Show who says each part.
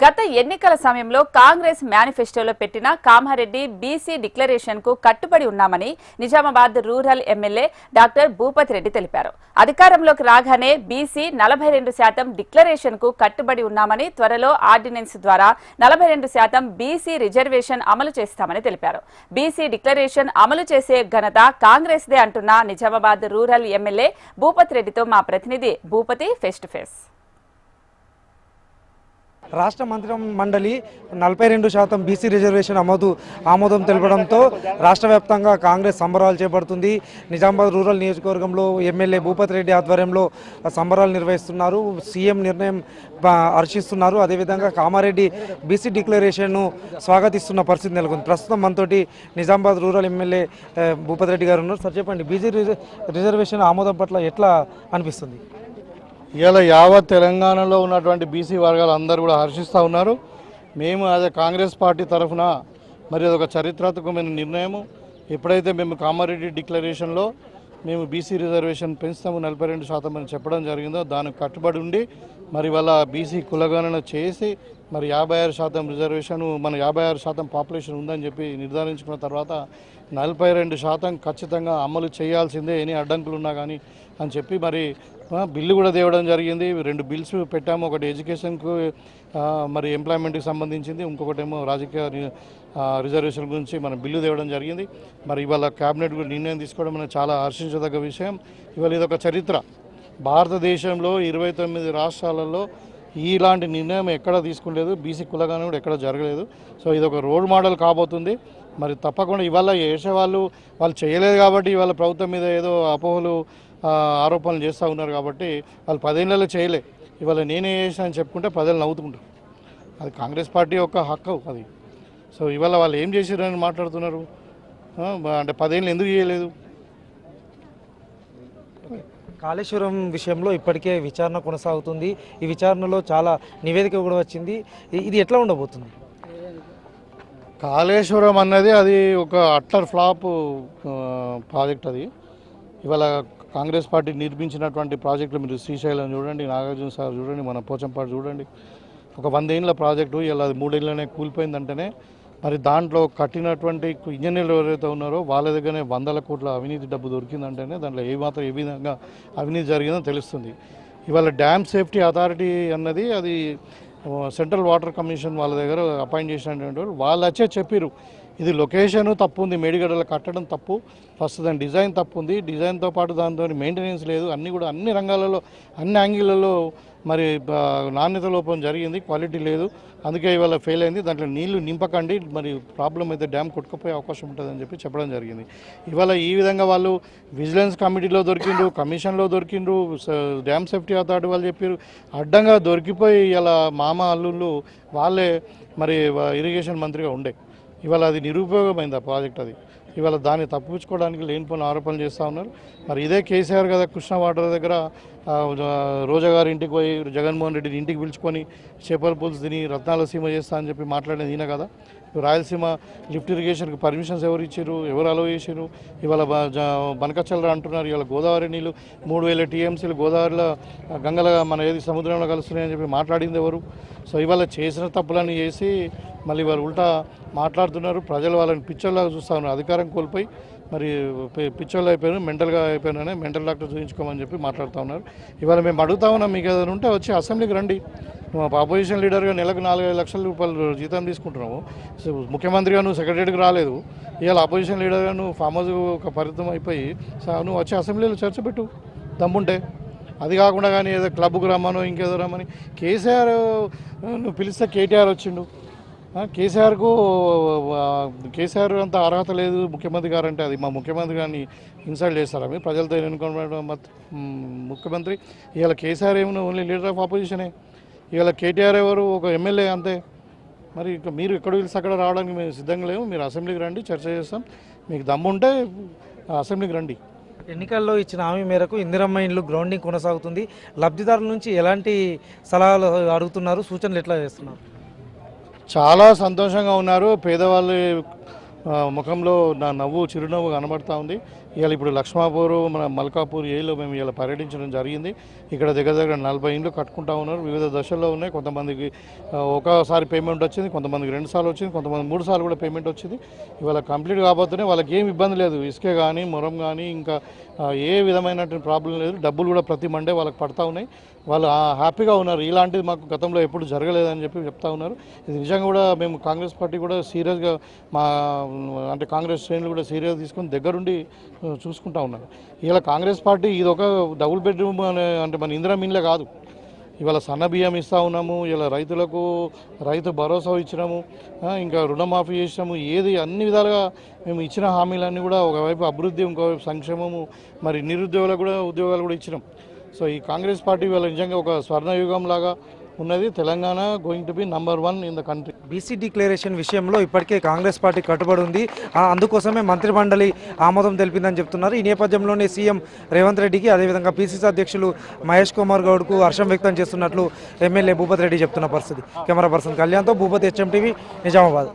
Speaker 1: గత ఎన్నికల సమయంలో కాంగ్రెస్ మేనిఫెస్టోలో పెట్టిన కామారెడ్డి బీసీ డిక్లరేషన్ కు కట్టుబడి ఉన్నామని Nizamabad rural MLA doctor Bhupathi Reddy తెలిపారు. అధికారంలోకి రాగానే బీసీ 42% డిక్లరేషన్ కు కట్టుబడి ఉన్నామని, త్వరలో ఆర్డినెన్స్ ద్వారా 42% బీసీ రిజర్వేషన్ అమలు చేస్తామని తెలిపారు. బీసీ డిక్లరేషన్ అమలు చేసే ఘనత కాంగ్రెస్ దే అంటున్న నిజామాబాద్ రూరల్ ఎమ్మెల్యే భూపతి రెడ్డితో మా ప్రతినిధి భూపతి ఫేస్ టు ఫేస్.
Speaker 2: రాష్ట్ర మంత్రి మండలి 42% బీసీ రిజర్వేషన్ ఆమోదం తెలపడంతో రాష్ట్ర వ్యాప్తంగా కాంగ్రెస్ సంబరాలు చేపడుతుంది. నిజామాబాద్ రూరల్ నియోజకవర్గంలో ఎమ్మెల్యే భూపతి రెడ్డి ఆధ్వర్యంలో సంబరాలు నిర్వహిస్తున్నారు. సీఎం నిర్ణయం హర్షిస్తున్నారు. అదేవిధంగా కామారెడ్డి బీసీ డిక్లరేషన్ను స్వాగతిస్తున్న పరిస్థితి నెలకొంది. ప్రస్తుతం మనతోటి నిజామాబాద్ రూరల్ ఎమ్మెల్యే భూపతి రెడ్డి గారు ఉన్నారు. సార్ చెప్పండి, బీసీ రిజర్వేషన్ ఆమోదం పట్ల ఎట్లా అనిపిస్తుంది?
Speaker 3: ఇలా యావత్ తెలంగాణలో ఉన్నటువంటి బీసీ వర్గాలు అందరూ కూడా హర్షిస్తూ ఉన్నారు. మేము అదే కాంగ్రెస్ పార్టీ తరఫున మరి అదొక చరిత్రాత్మకమైన నిర్ణయము. ఎప్పుడైతే మేము కామారెడ్డి డిక్లరేషన్లో మేము బీసీ రిజర్వేషన్ పెంచుతాము 42% అని చెప్పడం జరిగిందో దానికి కట్టుబడి ఉండి మరి వాళ్ళ బీసీ కులగణన చేసి మరి 56% రిజర్వేషన్ మన 56% పాపులేషన్ ఉందని చెప్పి నిర్ధారించుకున్న తర్వాత 42% ఖచ్చితంగా అమలు చేయాల్సిందే, ఎన్ని అడ్డంకులు ఉన్నా కానీ అని చెప్పి మరి బిల్లు కూడా తేవడం జరిగింది. 2 బిల్స్ పెట్టాము. ఒకటి ఎడ్యుకేషన్కు మరి ఎంప్లాయ్మెంట్కి సంబంధించింది, ఇంకొకటేమో రాజకీయ రిజర్వేషన్ గురించి మన బిల్లు తేవడం జరిగింది. మరి ఇవాళ క్యాబినెట్ కూడా నిర్ణయం తీసుకోవడం అనేది చాలా హర్షించదగ్గ విషయం. ఇవాళ ఇదొక చరిత్ర. భారతదేశంలో 29 రాష్ట్రాలలో ఇలాంటి నిర్ణయం ఎక్కడ తీసుకోలేదు, బీసీ కులగానే కూడా ఎక్కడ జరగలేదు. సో ఇదొక రోల్ మోడల్ కాబోతుంది. మరి తప్పకుండా ఇవాళ చేసేవాళ్ళు చేయలేదు కాబట్టి ఇవాళ ప్రభుత్వం మీద ఏదో అపోహలు ఆరోపణలు చేస్తూ ఉన్నారు కాబట్టి వాళ్ళు 10 ఏళ్ళలో చేయలే. ఇవాళ నేనే చేసిన అని చెప్పుకుంటే ప్రజలు నవ్వుతుంటారు. అది కాంగ్రెస్ పార్టీ యొక్క హక్కు అది. సో ఇవాళ వాళ్ళు ఏం చేశారని మాట్లాడుతున్నారు అంటే 10 ఏళ్ళు ఎందుకు చేయలేదు?
Speaker 2: కాళేశ్వరం విషయంలో ఇప్పటికే విచారణ కొనసాగుతుంది. ఈ విచారణలో చాలా నివేదిక కూడా వచ్చింది. ఇది ఎట్లా ఉండబోతుంది?
Speaker 3: కాళేశ్వరం అన్నది అది ఒక అట్టర్ ఫ్లాప్ ప్రాజెక్ట్. అది ఇవాళ కాంగ్రెస్ పార్టీ నిర్మించినటువంటి ప్రాజెక్టులు మీరు శ్రీశైలం చూడండి, నాగార్జున సార్ చూడండి, మన పోచంపాడు చూడండి. ఒక 100 ఏళ్ళ ప్రాజెక్టు ఇలా 3 ఏళ్ళనే కూలిపోయిందంటేనే మరి దాంట్లో కట్టినటువంటి ఇంజనీర్లు ఎవరైతే ఉన్నారో వాళ్ళ దగ్గరనే 100ల కోట్ల అవినీతి డబ్బు దొరికిందంటేనే దాంట్లో ఏ విధంగా అవినీతి జరిగిందో తెలుస్తుంది. ఇవాళ డ్యామ్ సేఫ్టీ అథారిటీ అన్నది అది సెంట్రల్ వాటర్ కమిషన్ వాళ్ళ దగ్గర అపాయింట్ చేసినటువంటి వాళ్ళు వచ్చే చెప్పారు ఇది లొకేషన్ తప్పు ఉంది, మేడిగడ్డలు కట్టడం తప్పు, ఫస్ట్ దాని డిజైన్ తప్పు ఉంది, డిజైన్తో పాటు దాంతో మెయింటెనెన్స్ లేదు, అన్ని రంగాలలో అన్ని యాంగిళ్లలో మరి నాణ్యత లోపం జరిగింది, క్వాలిటీ లేదు, అందుకే ఇవాళ ఫెయిల్ అయింది, దాంట్లో నీళ్లు నింపకండి, మరి ప్రాబ్లం అయితే డ్యామ్ కొట్టుకుపోయే అవకాశం ఉంటుందని చెప్పి చెప్పడం జరిగింది. ఇవాళ ఈ విధంగా వాళ్ళు విజిలెన్స్ కమిటీలో దొరికిండ్రు, కమిషన్లో దొరికిండ్రు, డ్యామ్ సేఫ్టీ అథారిటీ వాళ్ళు చెప్పారు, అడ్డంగా దొరికిపోయి ఇలా మామ అల్లుళ్ళు వాళ్ళే మరి ఇరిగేషన్ మంత్రిగా ఉండే. ఇవాళ అది నిరుపయోగమైంది ఆ ప్రాజెక్ట్. అది ఇవాళ దాన్ని తప్పించుకోవడానికి లేనిపోయిన ఆరోపణలు చేస్తూ ఉన్నారు. మరి ఇదే కేసీఆర్ కదా కృష్ణా వాటర్ దగ్గర రోజా గారి ఇంటికి పోయి జగన్మోహన్ రెడ్డిని ఇంటికి పిలుచుకొని చేపల పులుసు తిని రత్నాల సీమ చేస్తా అని చెప్పి మాట్లాడేది ఈయన కదా. రాయలసీమ లిఫ్ట్ ఇరిగేషన్కి పర్మిషన్స్ ఎవరు ఇచ్చారు, ఎవరు అలవ్ చేశారు? ఇవాళ బనకచల్లరా అంటున్నారు. ఇవాళ గోదావరి నీళ్ళు 3000 టీఎంసీలు గోదావరిలో గంగల మన ఏది సముద్రంలో కలుస్తున్నాయని చెప్పి మాట్లాడింది ఎవరు? సో ఇవాళ చేసిన తప్పులన్నీ చేసి మళ్ళీ వాళ్ళు ఉల్టా మాట్లాడుతున్నారు. ప్రజలు వాళ్ళని పిచ్చర్లాగా చూస్తూ ఉన్నారు. అధికారం కోల్పోయి మరి పిచ్చర్లు అయిపోయారు, మెంటల్గా అయిపోయినానే మెంటల్ డాక్టర్ చూపించుకోమని చెప్పి మాట్లాడుతూ ఉన్నారు. ఇవాళ మేము అడుగుతా ఉన్నాం, మీకు ఏదైనా ఉంటే వచ్చి అసెంబ్లీకి రండి. నువ్వు అపోజిషన్ లీడర్గా నెలకు 4-5 లక్షల రూపాయలు జీతం తీసుకుంటున్నావు, ముఖ్యమంత్రిగా నువ్వు సెక్రటరీకి రాలేదు, ఇవాళ అపోజిషన్ లీడర్గా నువ్వు ఫామ్ హౌస్ ఒక పరిమితం అయిపోయి నువ్వు వచ్చి అసెంబ్లీలో చర్చ పెట్టు దమ్ముంటే. అది కాకుండా కానీ ఏదో క్లబ్కు రమ్మను ఇంకేదో రమ్మని కేసీఆర్ నువ్వు పిలిస్తే కేటీఆర్ వచ్చిండు. కేసీఆర్ అంత అర్హత లేదు ముఖ్యమంత్రి గారు అంటే, అది మా ముఖ్యమంత్రి గారిని ఇన్సల్ట్ చేస్తారా మీరు? ప్రజలతో ఎన్నుకున్న ముఖ్యమంత్రి. ఇవాళ కేసీఆర్ ఏమన్నా ఓన్లీ లీడర్ ఆఫ్ ఆపోజిషనే, ఇవాళ కేటీఆర్ ఎవరు ఒక ఎమ్మెల్యే అంతే. మరి ఇక మీరు ఎక్కడ పిలిస్తే అక్కడ రావడానికి మేము సిద్ధంగా లేవు. మీరు అసెంబ్లీకి రండి, చర్చ చేస్తాం, మీకు దమ్ముంటే అసెంబ్లీకి రండి.
Speaker 2: ఎన్నికల్లో ఇచ్చిన హామీ మేరకు ఇందిరమ్మ ఇండ్లు గ్రౌండింగ్ కొనసాగుతుంది. లబ్ధిదారుల నుంచి ఎలాంటి సలహాలు అడుగుతున్నారు, సూచనలు ఎట్లా చేస్తున్నారు?
Speaker 3: చాలా సంతోషంగా ఉన్నారు. పేదవాళ్ళ ముఖంలో నా చిరునవ్వు కనబడుతూ ఉంది. ఇవాళ ఇప్పుడు లక్ష్మాపూర్ మన మల్కాపూర్ ఏలో మేము ఇలా పర్యటించడం జరిగింది. ఇక్కడ దగ్గర దగ్గర 40 ఇండ్లు కట్టుకుంటా ఉన్నారు. వివిధ దశల్లో ఉన్నాయి. కొంతమందికి ఒకసారి పేమెంట్ వచ్చింది, కొంతమందికి 2 సార్లు వచ్చింది, కొంతమంది 3 సార్లు కూడా పేమెంట్ వచ్చింది. ఇవాళ కంప్లీట్ కాబోతేనే వాళ్ళకి ఏం ఇబ్బంది లేదు. ఇసుకే కానీ మొరం కానీ ఇంకా ఏ విధమైనటువంటి ప్రాబ్లం లేదు. డబ్బులు కూడా ప్రతి మండే వాళ్ళకి పడతా ఉన్నాయి. వాళ్ళు హ్యాపీగా ఉన్నారు. ఇలాంటిది మాకు గతంలో ఎప్పుడు జరగలేదని చెప్పి చెప్తా ఉన్నారు. ఇది నిజంగా కూడా మేము కాంగ్రెస్ పార్టీ కూడా సీరియస్గా అంటే కాంగ్రెస్ శ్రేణులు కూడా సీరియస్ తీసుకొని దగ్గరుండి చూసుకుంటా ఉన్నారు. ఇలా కాంగ్రెస్ పార్టీ ఇది ఒక డబుల్ బెడ్రూమ్ అంటే మన ఇందిరా మిన్లే కాదు. ఇవాళ సన్న బియ్యం ఇస్తూ ఉన్నాము, ఇలా రైతులకు రైతు భరోసా ఇచ్చినాము, ఇంకా రుణమాఫీ చేసినాము. ఏది అన్ని విధాలుగా మేము ఇచ్చిన హామీలన్నీ కూడా ఒకవైపు అభివృద్ధి, ఇంకోవైపు సంక్షేమము, మరి నిరుద్యోగులకు కూడా ఉద్యోగాలు కూడా ఇచ్చినాం. సో ఈ కాంగ్రెస్ పార్టీ వాళ్ళ నిజంగా ఒక స్వర్ణయుగం లాగా ఉన్నది. Telangana going to be number 1 in the country.
Speaker 2: BC declaration విషయంలో ఇప్పటికే కాంగ్రెస్ పార్టీ కట్టుబడి ఉంది. అందుకోసమే మంత్రిమండలి ఆమోదం తెలిపిందని చెప్తున్నారు. ఈ నేపథ్యంలోనే సీఎం రేవంత్ రెడ్డికి, అదేవిధంగా పీసీసీ అధ్యక్షులు మహేష్ కుమార్ గౌడ్కు హర్షం వ్యక్తం చేస్తున్నట్లు ఎమ్మెల్యే భూపతి రెడ్డి చెప్తున్న పరిస్థితి. కెమెరా పర్సన్ కళ్యాణ్తో భూపతి, HM టీవీ, నిజామాబాద్.